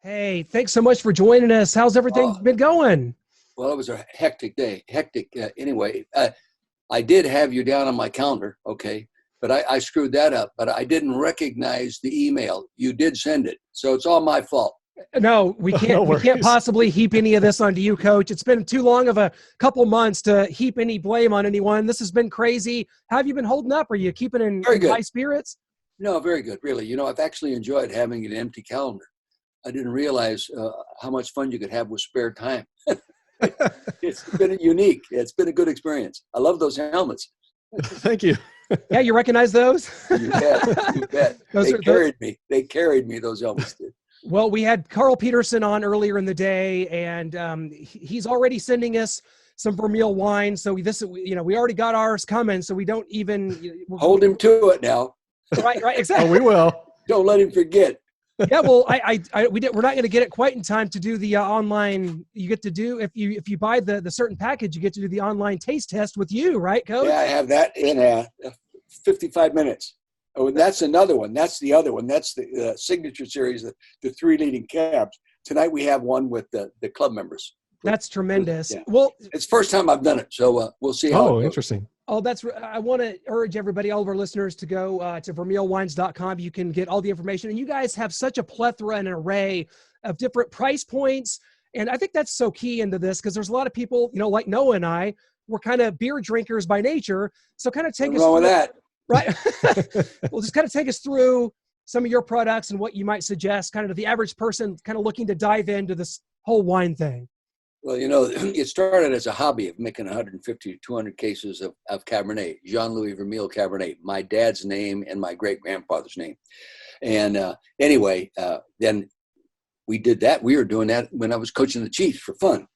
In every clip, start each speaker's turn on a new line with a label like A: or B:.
A: Hey, thanks so much for joining us. How's everything
B: Oh,
A: been going?
B: well, it was a hectic day. Hectic. Anyway, I did have you down on my calendar, okay, but I screwed that up. But I didn't recognize the email. You did send it, so it's all my fault.
A: No, we
C: No
A: can't
C: worries.
A: possibly heap any of this onto you, Coach. It's been too long of a couple months to heap any blame on anyone. This has been crazy. How have you been holding up? Are you keeping
B: Very
A: in high
B: good.
A: spirits?
B: No, very good. Really, I've actually enjoyed having an empty calendar. I didn't realize how much fun you could have with spare time. It's been unique. It's been a good experience. I love those helmets.
C: Thank you.
A: Yeah, you recognize those?
B: You bet. You bet.
A: Those
B: They
A: are
B: carried me. They carried me. Those helmets did.
A: well, we had Carl Peterson on earlier in the day, and he's already sending us some Vermeil wine. So we already got ours coming, so we don't even
B: Hold him to it now.
A: right,
C: Oh,
A: exactly.
C: we will.
B: Don't let him forget.
A: Yeah, well, we're not going to get it quite in time to do the online. You get to do if you buy the certain package, you get to do the online taste test with you, right, Coach?
B: Yeah, I have that in 55 minutes. Oh, and that's another one. That's the other one. That's the signature series, the three leading cabs. Tonight we have one with the club members.
A: That's tremendous.
B: Yeah.
A: Well,
B: It's the first time I've done it, so we'll see how it
C: Oh,
B: goes.
C: interesting.
A: I want to urge everybody, all of our listeners, to go to vermeilwines.com. You can get all the information, and you guys have such a plethora and an array of different price points. And I think that's so key into this because there's a lot of people, like Noah and I, we're kind of beer drinkers by nature. So kind of take
B: Nothing
A: us
B: wrong with
A: through,
B: that.
A: right? Well, just kind of take us through some of your products and what you might suggest, kind of to the average person, kind of looking to dive into this whole wine thing.
B: Well, it started as a hobby of making 150 to 200 cases of Cabernet, Jean-Louis Vermeil Cabernet, my dad's name and my great-grandfather's name. And anyway, then we did that. We were doing that when I was coaching the Chiefs for fun.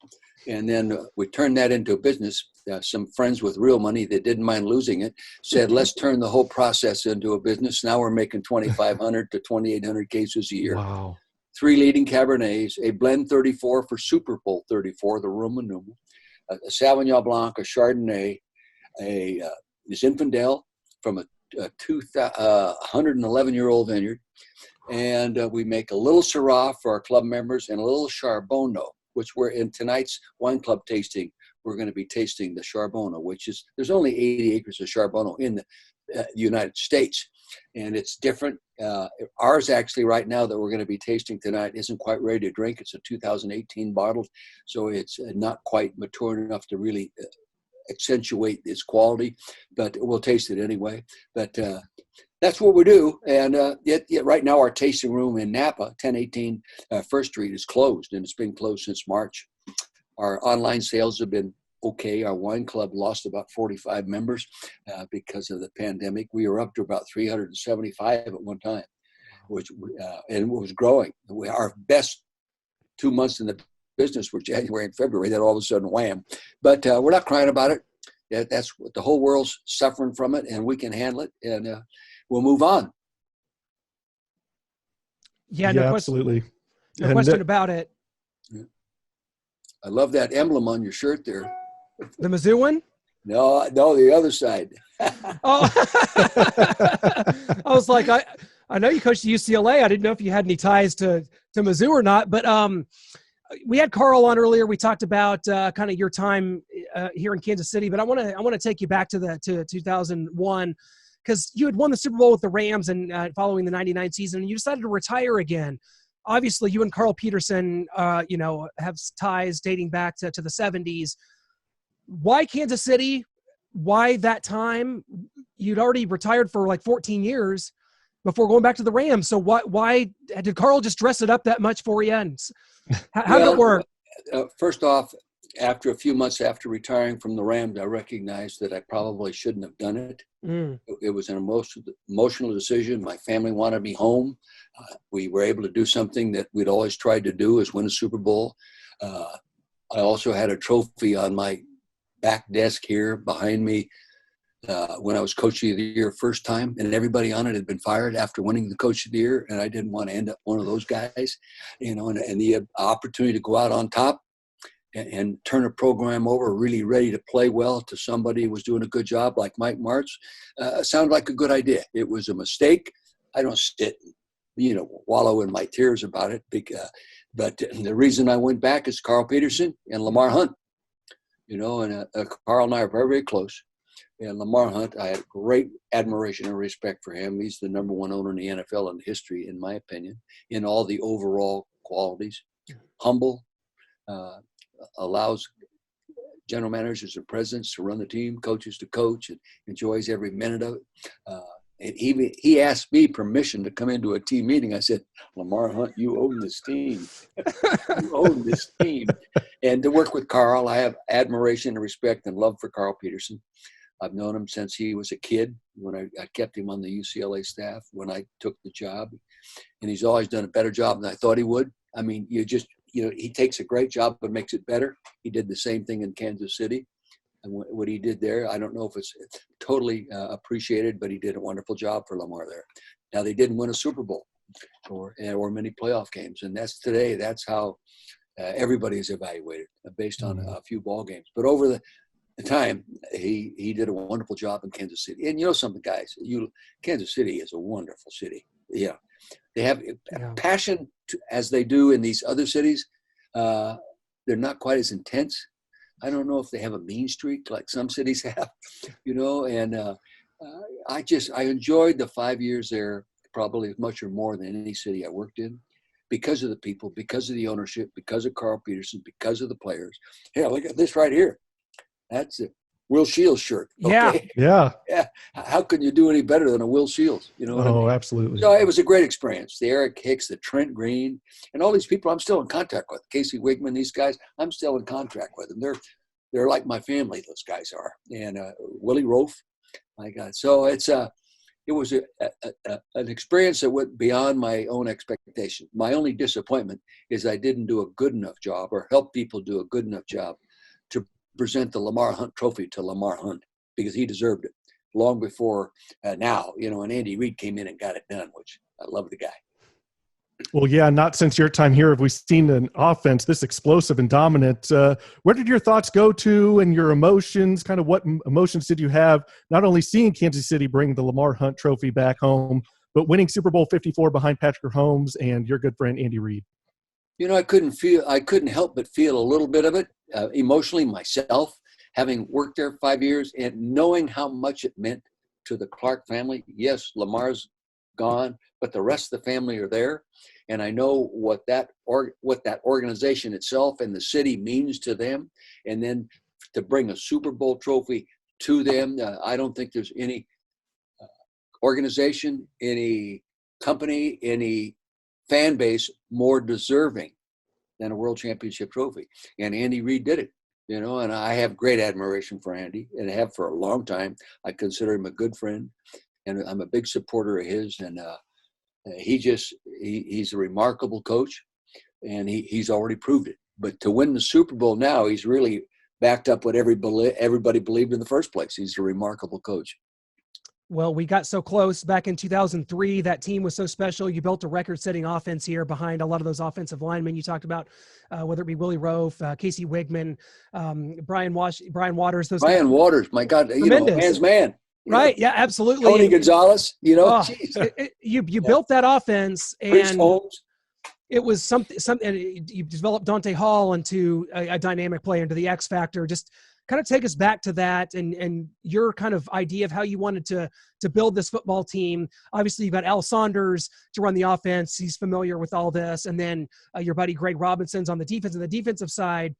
B: And then we turned that into a business. Some friends with real money that didn't mind losing it said, let's turn the whole process into a business. Now we're making 2,500 to 2,800 cases a year.
C: Wow.
B: Three leading Cabernets, a blend 34 for Super Bowl 34, the Roma Numa, a Sauvignon Blanc, a Chardonnay, a Zinfandel from a 111-year-old vineyard. And we make a little Syrah for our club members and a little Charbonneau, which we're in tonight's wine club tasting. We're going to be tasting the Charbonneau, there's only 80 acres of Charbonneau in the United States. And it's different. Ours actually right now that we're going to be tasting tonight isn't quite ready to drink. It's a 2018 bottle. So it's not quite mature enough to really accentuate its quality, but we'll taste it anyway. But that's what we do. And yet right now our tasting room in Napa, 1018 First Street is closed, and it's been closed since March. Our online sales have been okay. Our wine club lost about 45 members because of the pandemic. We were up to about 375 at one time, and it was growing. Our best 2 months in the business were January and February. Then all of a sudden, wham! But we're not crying about it. That's what the whole world's suffering from it, and we can handle it, and we'll move on.
A: Yeah,
C: Yeah, absolutely.
A: No question about it.
B: I love that emblem on your shirt there.
A: The Mizzou one?
B: No, the other side.
A: Oh, I was like, I know you coached at UCLA. I didn't know if you had any ties to Mizzou or not, but we had Carl on earlier. We talked about kind of your time here in Kansas City, but I want to take you back to 2001 because you had won the Super Bowl with the Rams and following the '99 season, and you decided to retire again. Obviously, you and Carl Peterson, have ties dating back to the '70s. Why Kansas City? Why that time? You'd already retired for like 14 years before going back to the Rams. So why did Carl just dress it up that much for you? And how did it work?
B: First off, after a few months after retiring from the Rams, I recognized that I probably shouldn't have done it. It was an emotional decision. My family wanted me home. We were able to do something that we'd always tried to do, is win a Super Bowl. I also had a trophy on my back desk here behind me when I was Coach of the Year first time, and everybody on it had been fired after winning the Coach of the Year, and I didn't want to end up one of those guys, and the opportunity to go out on top and turn a program over really ready to play well to somebody who was doing a good job like Mike Martz sounded like a good idea. It was a mistake. I don't sit and wallow in my tears about it. But the reason I went back is Carl Peterson and Lamar Hunt. And Carl and I are very, very close. And Lamar Hunt, I had great admiration and respect for him. He's the number one owner in the NFL in history, in my opinion, in all the overall qualities. Humble, allows general managers and presidents to run the team, coaches to coach, and enjoys every minute of it. And he asked me permission to come into a team meeting. I said, Lamar Hunt, you own this team. You own this team. And to work with Carl, I have admiration and respect and love for Carl Peterson. I've known him since he was a kid, when I kept him on the UCLA staff when I took the job. And he's always done a better job than I thought he would. I mean, he takes a great job but makes it better. He did the same thing in Kansas City. And what he did there, I don't know if it's totally appreciated, but he did a wonderful job for Lamar there. Now, they didn't win a Super Bowl or many playoff games. And that's how everybody is evaluated, based on a few ball games. But over the time, he did a wonderful job in Kansas City. And something, guys, Kansas City is a wonderful city. Yeah. They have passion as they do in these other cities. They're not quite as intense. I don't know if they have a mean streak like some cities have, and I enjoyed the 5 years there probably as much or more than any city I worked in, because of the people, because of the ownership, because of Carl Peterson, because of the players. Yeah, look at this right here. That's it. Will Shields shirt.
A: Okay?
C: Yeah.
B: How could you do any better than a Will Shields? What I mean?
C: Absolutely.
B: So it was a great experience. The Eric Hicks, the Trent Green, and all these people I'm still in contact with. Casey Wigman, these guys, I'm still in contact with them. They're like my family, those guys are. And Willie Rofe, my God. So it was an experience that went beyond my own expectation. My only disappointment is I didn't do a good enough job or help people do a good enough job to present the Lamar Hunt Trophy to Lamar Hunt, because he deserved it long before now, and Andy Reid came in and got it done, which I love the guy.
C: Well, yeah, not since your time here have we seen an offense this explosive and dominant. Where did your thoughts go to, and your emotions? Kind of what emotions did you have, not only seeing Kansas City bring the Lamar Hunt Trophy back home, but winning Super Bowl 54 behind Patrick Mahomes and your good friend Andy Reid?
B: I couldn't help but feel a little bit of it emotionally myself, having worked there 5 years and knowing how much it meant to the Clark family. Yes, Lamar's gone, but the rest of the family are there. And I know what that organization itself and the city means to them. And then to bring a Super Bowl trophy to them, I don't think there's any organization, any company, any fan base more deserving than a world championship trophy. And Andy Reid did it, and I have great admiration for Andy, and I have for a long time. I consider him a good friend, and I'm a big supporter of his. And he's a remarkable coach, and he's already proved it. But to win the Super Bowl now, he's really backed up what everybody believed in the first place. He's a remarkable coach.
A: Well, we got so close back in 2003. That team was so special. You built a record-setting offense here behind a lot of those offensive linemen you talked about, whether it be Willie Rofe, Casey Wigman, Brian Waters.
B: Brian Waters, my God, man's man.
A: Right? Yeah, absolutely.
B: Tony Gonzalez, you
A: built that offense, and
B: Holmes.
A: It was something. You developed Dante Hall into a dynamic player, into the X factor. Just kind of take us back to that and your kind of idea of how you wanted to build this football team. Obviously, you've got Al Saunders to run the offense. He's familiar with all this. And then your buddy Greg Robinson's on the defense. And the defensive side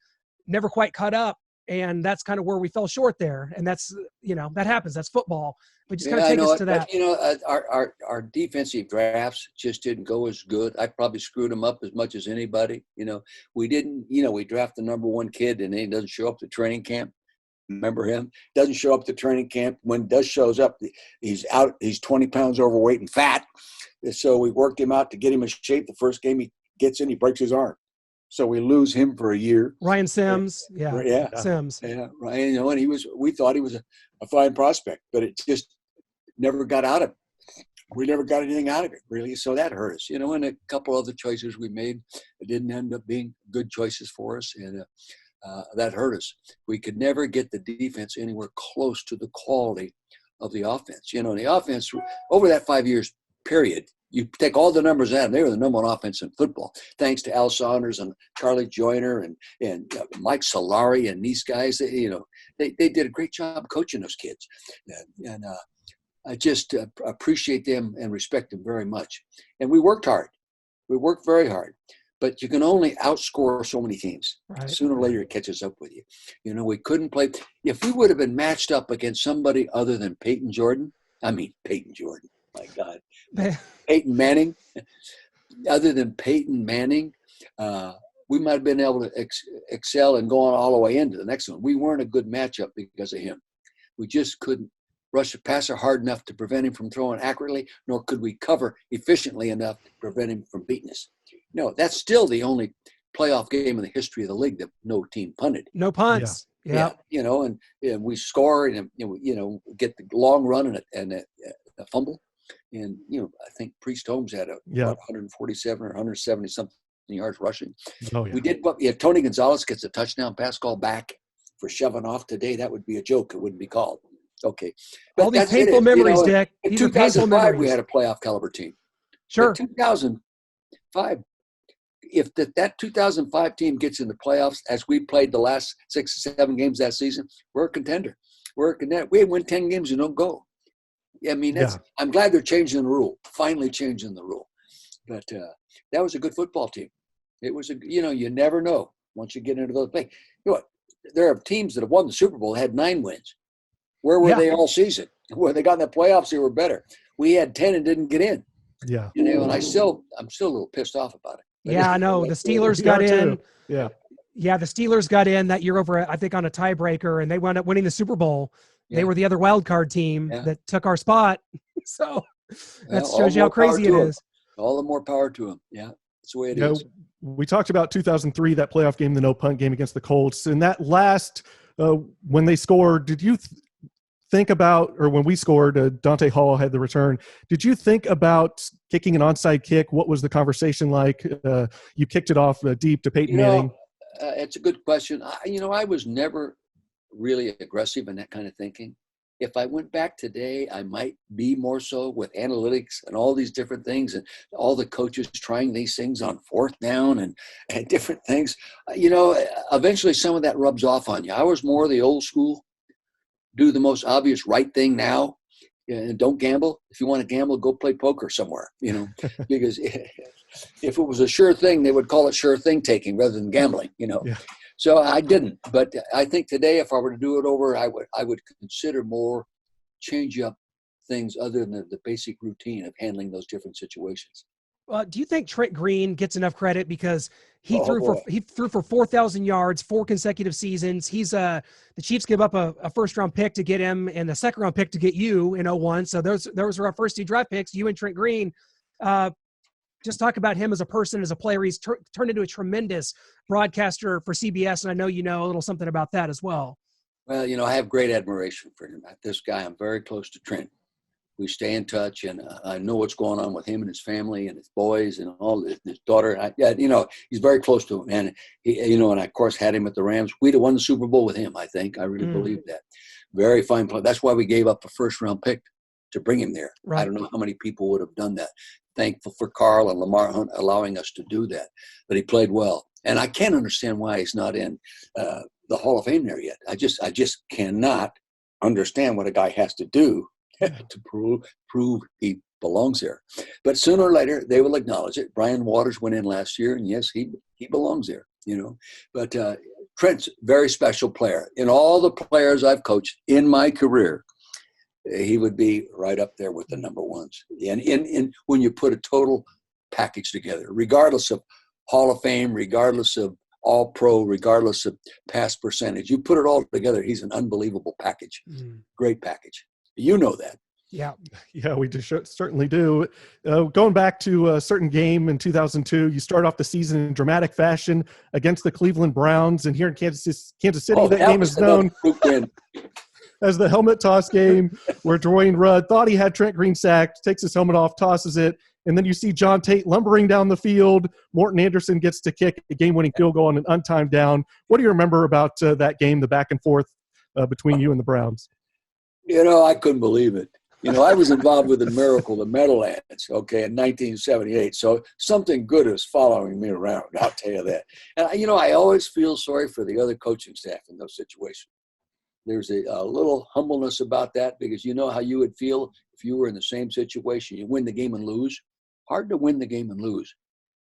A: never quite caught up. And that's kind of where we fell short there. And that's, that happens. That's football. But just kind of take us to that.
B: But, our defensive drafts just didn't go as good. I probably screwed them up as much as anybody. We didn't, we draft the number one kid and he doesn't show up to training camp. Remember him? Doesn't show up to training camp. When he does shows up, he's out. He's 20 pounds overweight and fat. So we worked him out to get him in shape. The first game he gets in, he breaks his arm. So we lose him for a year.
A: Ryan Sims. Yeah. Sims.
B: Yeah. Ryan, and we thought he was a fine prospect, but it just never got out of him. We never got anything out of it, really. So that hurt us, and a couple other choices we made, it didn't end up being good choices for us. And that hurt us. We could never get the defense anywhere close to the quality of the offense. The offense over that 5 years period, You take all the numbers out, and they were the number one offense in football, thanks to Al Saunders and Charlie Joyner and Mike Solari and these guys. They did a great job coaching those kids, and I just appreciate them and respect them very much. And we worked hard. We worked very hard. But you can only outscore so many teams.
A: Right. Sooner
B: or later, it catches up with you. We couldn't play. If we would have been matched up against somebody other than Peyton Jordan, my God, Peyton Manning, other than Peyton Manning, we might have been able to excel and go on all the way into the next one. We weren't a good matchup because of him. We just couldn't rush the passer hard enough to prevent him from throwing accurately, nor could we cover efficiently enough to prevent him from beating us. No, that's still the only playoff game in the history of the league that no team punted.
A: No punts. Yeah.
B: And we score and get the long run and a fumble. And I think Priest Holmes had 147 or 170 something yards rushing.
C: Oh, yeah.
B: We did. Tony Gonzalez gets a touchdown pass call back for shoving off today. That would be a joke. It wouldn't be called. Okay. But
A: all these painful memories, Dick.
B: In 2005, we had a playoff caliber team.
A: Sure.
B: In 2005, if that 2005 team gets in the playoffs, as we played the last 6 or 7 games that season, we're a contender. We win 10 games and don't go. I'm glad they're changing the rule, finally changing the rule. But that was a good football team. It was you never know once you get into those things. There are teams that have won the Super Bowl, had 9 wins. Where were they all season? When they got in the playoffs, they were better. We had 10 and didn't get in.
C: Yeah.
B: And I'm still a little pissed off about it.
A: Yeah, I know. The Steelers got in.
C: Yeah.
A: Yeah, the Steelers got in that year over, I think, on a tiebreaker, and they wound up winning the Super Bowl. They were the other wild card team that took our spot. So that shows you how crazy it is.
B: All the more power to them. Yeah, that's the way it is.
C: We talked about 2003, that playoff game, the no punt game against the Colts. And that last, when they scored, did you think about, or when we scored, Dante Hall had the return, did you think about kicking an onside kick? What was the conversation like? You kicked it off deep to Peyton Manning.
B: It's a good question. I was never really aggressive in that kind of thinking. If I went back today, I might be more so with analytics and all these different things and all the coaches trying these things on 4th down and different things. Eventually some of that rubs off on you. I was more the old school, do the most obvious right thing now, and don't gamble. If you want to gamble, go play poker somewhere, because if it was a sure thing, they would call it sure thing taking rather than gambling, Yeah. So I didn't, but I think today, if I were to do it over, I would consider more change up things other than the basic routine of handling those different situations.
A: Do you think Trent Green gets enough credit because he threw for 4,000 yards 4 consecutive seasons? He's the Chiefs give up a first-round pick to get him and a second-round pick to get you in 2001. So those were our first 2 draft picks, you and Trent Green. Just talk about him as a person, as a player. He's turned into a tremendous broadcaster for CBS, and I know you know a little something about that as well.
B: Well, I have great admiration for him. This guy, I'm very close to Trent. We stay in touch, and I know what's going on with him and his family and his boys and all his daughter. He's very close to him, and and I of course had him at the Rams. We'd have won the Super Bowl with him. I think I really believe that. Very fine player. That's why we gave up the first-round pick to bring him there. Right. I don't know how many people would have done that. Thankful for Carl and Lamar Hunt allowing us to do that, but he played well, and I can't understand why he's not in the Hall of Fame there yet. I just cannot understand what a guy has to do to prove he belongs there. But sooner or later, they will acknowledge it. Brian Waters went in last year, and yes, he belongs there, But Trent's a very special player. In all the players I've coached in my career, he would be right up there with the number ones. And when you put a total package together, regardless of Hall of Fame, regardless of All-Pro, regardless of pass percentage, you put it all together, he's an unbelievable package. Great package. You know that.
A: Yeah,
C: we certainly do. Going back to a certain game in 2002, you start off the season in dramatic fashion against the Cleveland Browns, and here in Kansas City, that game is known as the helmet toss game, where Dwayne Rudd thought he had Trent Green sacked, takes his helmet off, tosses it, and then you see John Tate lumbering down the field. Morton Anderson gets to kick a game-winning field goal on an untimed down. What do you remember about that game, the back and forth between you and the Browns?
B: I couldn't believe it. I was involved with the Miracle of Meadowlands, okay, in 1978. So something good is following me around, I'll tell you that. And, I always feel sorry for the other coaching staff in those situations. There's a little humbleness about that, because you know how you would feel if you were in the same situation. You win the game and lose. Hard to win the game and lose.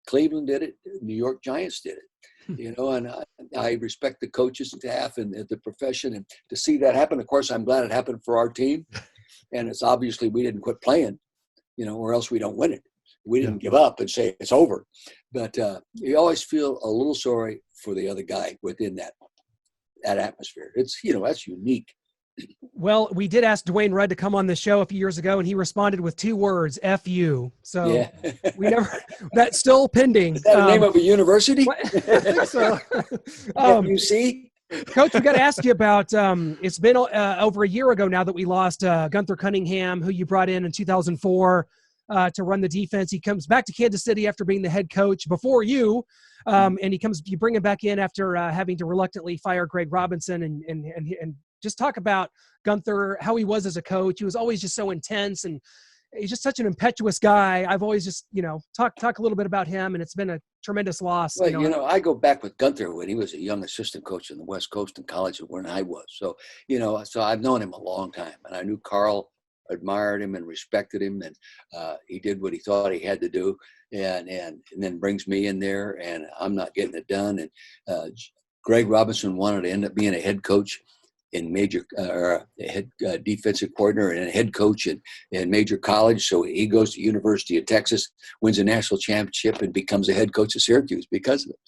B: Cleveland did it. New York Giants did it. And I respect the coaches, staff, and the profession. And to see that happen, of course, I'm glad it happened for our team. And it's obviously we didn't quit playing, or else we don't win it. We didn't give up and say it's over. But you always feel a little sorry for the other guy within that atmosphere. It's, that's unique.
A: Well, we did ask Dwayne Rudd to come on the show a few years ago, and he responded with 2 words, F you. So
B: yeah.
A: we never, that's still pending.
B: Is that the name of a university?
A: I think so.
B: FUC?
A: Coach, we got to ask you about, it's been over a year ago now that we lost Gunther Cunningham, who you brought in 2004 to run the defense. He comes back to Kansas City after being the head coach before you. And you bring him back in after having to reluctantly fire Greg Robinson and just talk about Gunther, how he was as a coach. He was always just so intense, and he's just such an impetuous guy. I've always just, talk a little bit about him, and it's been a tremendous loss.
B: Well, I go back with Gunther when he was a young assistant coach in the West Coast in college when I was. So, so I've known him a long time, and I knew Carl admired him and respected him, and he did what he thought he had to do, and then brings me in there, and I'm not getting it done. And Greg Robinson wanted to end up being a head coach in major or a head defensive coordinator and a head coach in major college. So he goes to University of Texas, wins a national championship, and becomes a head coach of Syracuse because of it.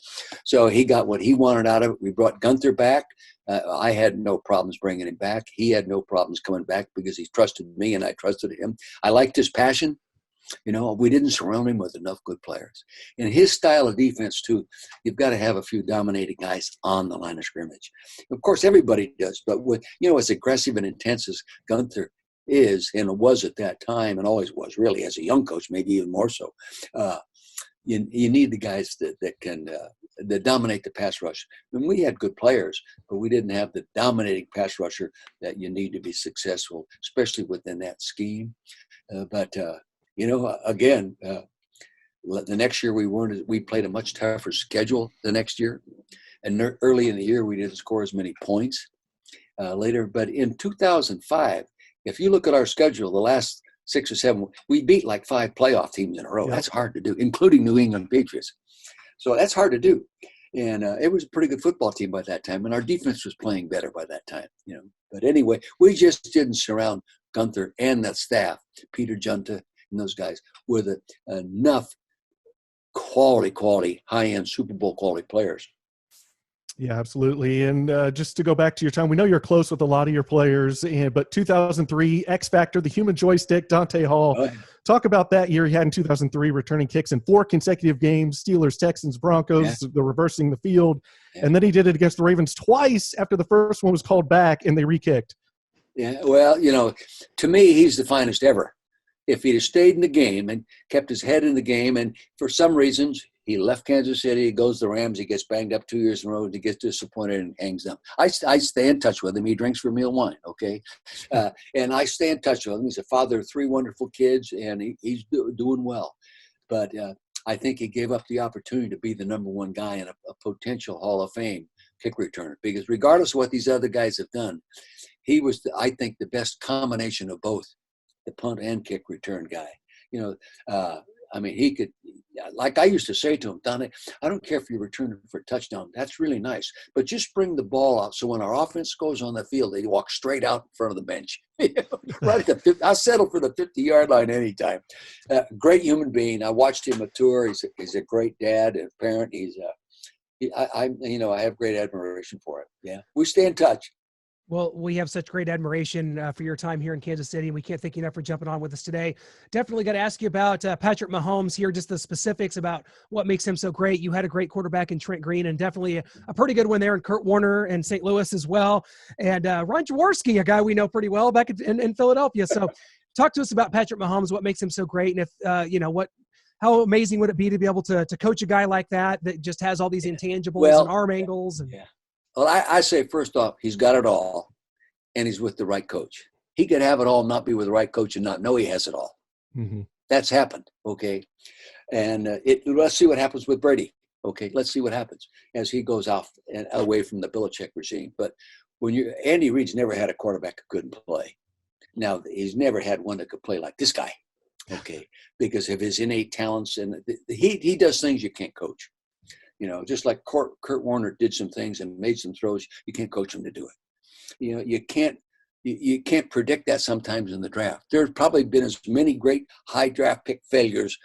B: So he got what he wanted out of it. We brought Gunther back. I had no problems bringing him back. He had no problems coming back because he trusted me and I trusted him. I liked his passion. We didn't surround him with enough good players. In his style of defense, too, you've got to have a few dominating guys on the line of scrimmage. Of course, everybody does, but with, as aggressive and intense as Gunther is and was at that time, and always was really as a young coach, maybe even more so, you need the guys that can that dominate the pass rush. And we had good players, but we didn't have the dominating pass rusher that you need to be successful, especially within that scheme. Again, the next year we played a much tougher schedule the next year. And early in the year, we didn't score as many points later. But in 2005, if you look at our schedule, the last 6 or 7, we beat like 5 playoff teams in a row. Yeah. That's hard to do, including New England Patriots. So that's hard to do. And it was a pretty good football team by that time. And our defense was playing better by that time. But anyway, we just didn't surround Gunther and that staff, Peter Junta, and those guys with enough quality, high-end Super Bowl quality players.
C: Yeah, absolutely. And just to go back to your time, we know you're close with a lot of your players, but 2003, X Factor, the human joystick, Dante Hall. Oh, yeah. Talk about that year he had in 2003, returning kicks in 4 consecutive games, Steelers, Texans, Broncos, the reversing the field. Yeah. And then he did it against the Ravens twice after the first one was called back and they re-kicked.
B: Yeah, well, to me, he's the finest ever. If he'd have stayed in the game and kept his head in the game, and for some reasons he left Kansas City, he goes to the Rams, he gets banged up 2 years in a row, and he gets disappointed and hangs up. I stay in touch with him. He drinks Vermeil wine, okay? And I stay in touch with him. He's a father of 3 wonderful kids, and he's doing well. But I think he gave up the opportunity to be the number 1 guy in a potential Hall of Fame kick returner, because regardless of what these other guys have done, he was, I think, the best combination of both. The punt and kick return guy. He could, like I used to say to him, Donnie, I don't care if you return it for a touchdown. That's really nice. But just bring the ball out so when our offense goes on the field, they walk straight out in front of the bench. Right at the 50, I'll settle for the 50-yard line anytime. Great human being. I watched him mature. He's a great dad and parent. I have great admiration for him. Yeah. We stay in touch.
A: Well, we have such great admiration for your time here in Kansas City, and we can't thank you enough for jumping on with us today. Definitely got to ask you about Patrick Mahomes here, just the specifics about what makes him so great. You had a great quarterback in Trent Green, and definitely a pretty good one there in Kurt Warner and St. Louis as well. And Ron Jaworski, a guy we know pretty well back in Philadelphia. So talk to us about Patrick Mahomes, what makes him so great, and if, how amazing would it be to be able to coach a guy like that just has all these intangibles and arm angles? And
B: Well, I say, first off, he's got it all, and he's with the right coach. He could have it all, not be with the right coach, and not know he has it all.
C: Mm-hmm.
B: That's happened. Okay. And let's see what happens with Brady. Okay. Let's see what happens as he goes off and away from the Belichick regime. But Andy Reid's never had a quarterback who couldn't play. Now, he's never had one that could play like this guy. Okay. Because of his innate talents. And he does things you can't coach. You know, just like Kurt Warner did some things and made some throws, you can't coach him to do it. You know, you can't predict that sometimes in the draft. There's probably been as many great high draft pick failures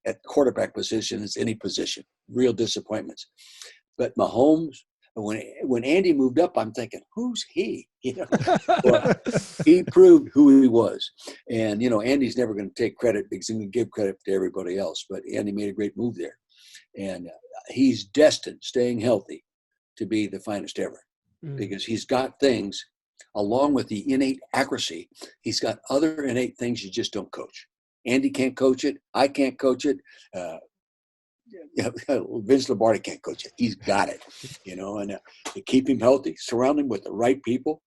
B: at quarterback position as any position, real disappointments. But Mahomes, when Andy moved up, I'm thinking, who's he? You know, well, he proved who he was. And, you know, Andy's never going to take credit because he's going to give credit to everybody else. But Andy made a great move there. And he's destined, staying healthy, to be the finest ever because he's got things. Along with the innate accuracy, he's got other innate things you just don't coach. Andy can't coach it. I can't coach it. Vince Lombardi can't coach it. He's got it, you know, and to keep him healthy, surround him with the right people,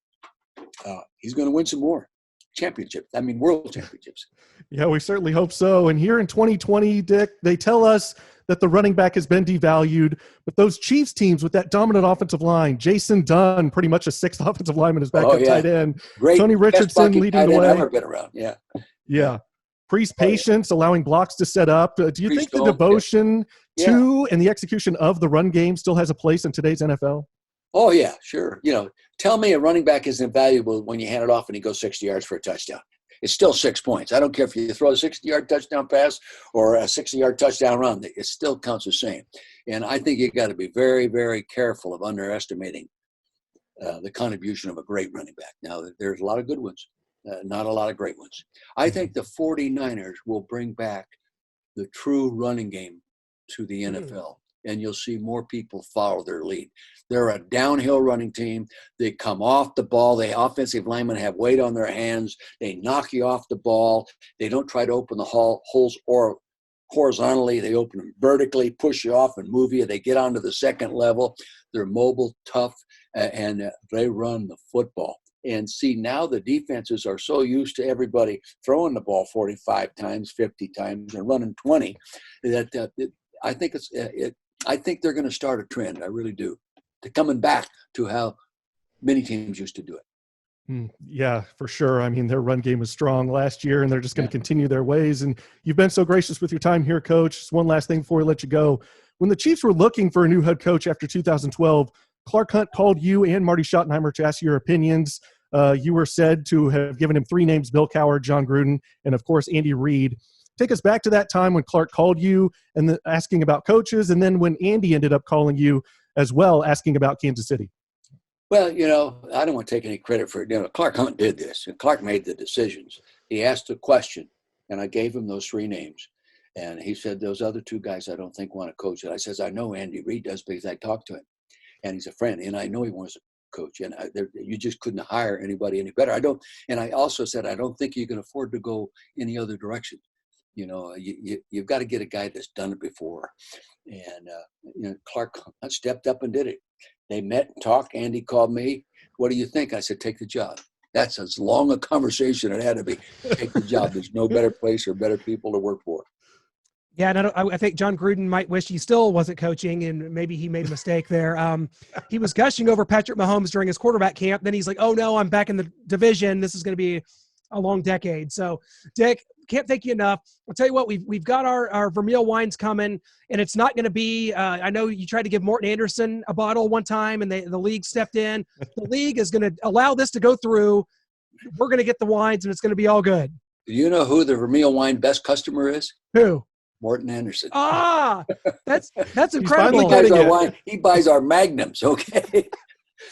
B: he's going to win some more world championships.
C: Yeah, we certainly hope so. And here in 2020, Dick, they tell us that the running back has been devalued, but those Chiefs teams with that dominant offensive line, Jason Dunn, pretty much a sixth offensive lineman, is backup tight end.
B: Great.
C: Tony Richardson leading the way.
B: Ever been around. Yeah.
C: Yeah. Priest patience, allowing blocks to set up. Do you think the devotion to and the execution of the run game still has a place in today's NFL?
B: Oh, yeah, sure. You know, tell me a running back isn't valuable when you hand it off and he goes 60 yards for a touchdown. It's still 6 points. I don't care if you throw a 60-yard touchdown pass or a 60-yard touchdown run. It still counts the same. And I think you got to be very, very careful of underestimating the contribution of a great running back. Now, there's a lot of good ones, not a lot of great ones. I think the 49ers will bring back the true running game to the NFL. And you'll see more people follow their lead. They're a downhill running team. They come off the ball. The offensive linemen have weight on their hands. They knock you off the ball. They don't try to open the holes or horizontally. They open them vertically, push you off and move you. They get onto the second level. They're mobile, tough, and they run the football. And see, now the defenses are so used to everybody throwing the ball 45 times, 50 times, and running 20 that I think they're going to start a trend. I really do. To coming back to how many teams used to do it.
C: Yeah, for sure. I mean, their run game was strong last year, and they're just going to continue their ways. And you've been so gracious with your time here, Coach. Just one last thing before we let you go. When the Chiefs were looking for a new head coach after 2012, Clark Hunt called you and Marty Schottenheimer to ask your opinions. You were said to have given him 3 names: Bill Cowher, John Gruden, and, of course, Andy Reid. Take us back to that time when Clark called you and asking about coaches, and then when Andy ended up calling you as well, asking about Kansas City.
B: Well, you know, I don't want to take any credit for it. You know, Clark Hunt did this, and Clark made the decisions. He asked a question, and I gave him those 3 names. And he said, those other 2 guys I don't think want to coach it. I says, I know Andy Reid does because I talked to him, and he's a friend, and I know he wants to coach, and you just couldn't hire anybody any better. And I also said, I don't think you can afford to go any other direction. You know, you've got to get a guy that's done it before. And, you know, Clark stepped up and did it. They met and talked. Andy called me. What do you think? I said, take the job. That's as long a conversation it had to be. Take the job. There's no better place or better people to work for.
A: Yeah, and I think John Gruden might wish he still wasn't coaching, and maybe he made a mistake there. He was gushing over Patrick Mahomes during his quarterback camp. Then he's like, oh, no, I'm back in the division. This is going to be a long decade. So, Dick, can't thank you enough. I'll tell you what, we've got our Vermeil Wines coming, and it's not going to be I know you tried to give Morton Anderson a bottle one time, and the league stepped in. The league is going to allow this to go through. We're going to get the wines, and it's going to be all good.
B: Do you know who the Vermeil Wine best customer is?
A: Who?
B: Morton Anderson.
A: That's incredible.
B: He buys our magnums, okay?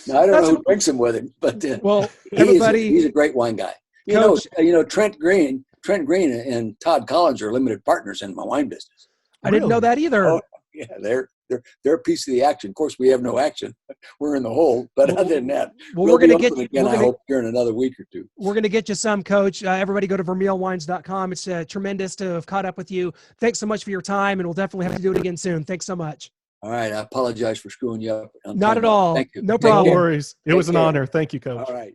B: Now, I don't know who drinks them with him, but he's a great wine guy. You know, Trent Green and Todd Collins are limited partners in my wine business.
A: I didn't know that either.
B: Oh, yeah, they're a piece of the action. Of course, we have no action. We're in the hole. But other than that, we're going to get again. I hope here in another week or 2.
A: We're going to get you some, Coach. Everybody, go to VermeilWines.com. It's tremendous to have caught up with you. Thanks so much for your time, and we'll definitely have to do it again soon. Thanks so much.
B: All right, I apologize for screwing you up.
A: Not at all.
B: Thank you.
A: No problem.
C: No worries. It was an honor. Thank you, Coach.
B: All right.